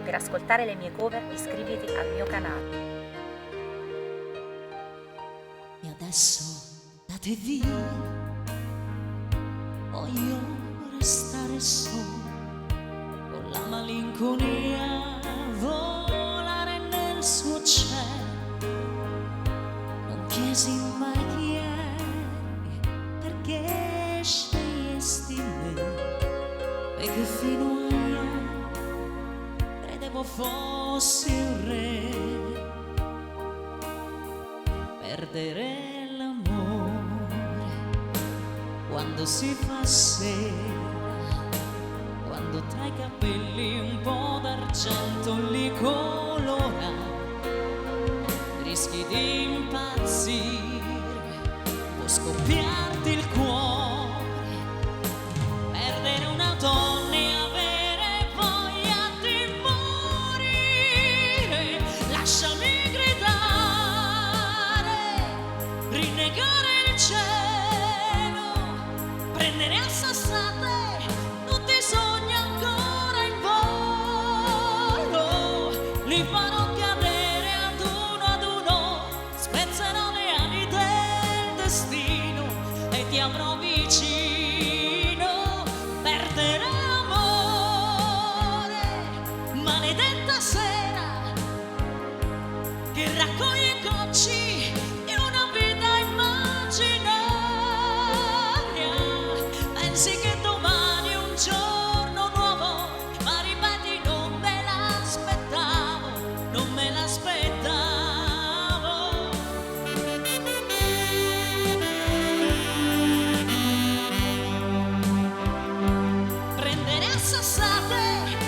Per ascoltare le mie cover iscriviti al mio canale. E adesso date via, voglio restare solo, con la malinconia volare nel suo cielo. Non chiesi mai chi eri, perché scegliesti me, e che fino a ieri credevo fossi un re. Perdere l'amore quando si fa sera, quando tra i capelli un po' d'argento li colora, rischi di impazzire, può scoppiarti il cuore. Perdere una donna e avere voglia di morire, lasciami gridare, rinnegare il cielo, prendere a sassate tutti i sogni ancora in volo, li farò cadere ad uno, spezzerò le ali del destino e ti avrò vicino. Perdere l'amore, maledetta sera che raccoglie cocci di una vita immaginaria. Pensi che domani è un giorno nuovo, ma ripeti non me l'aspettavo, non me l'aspettavo. Prendere a sassate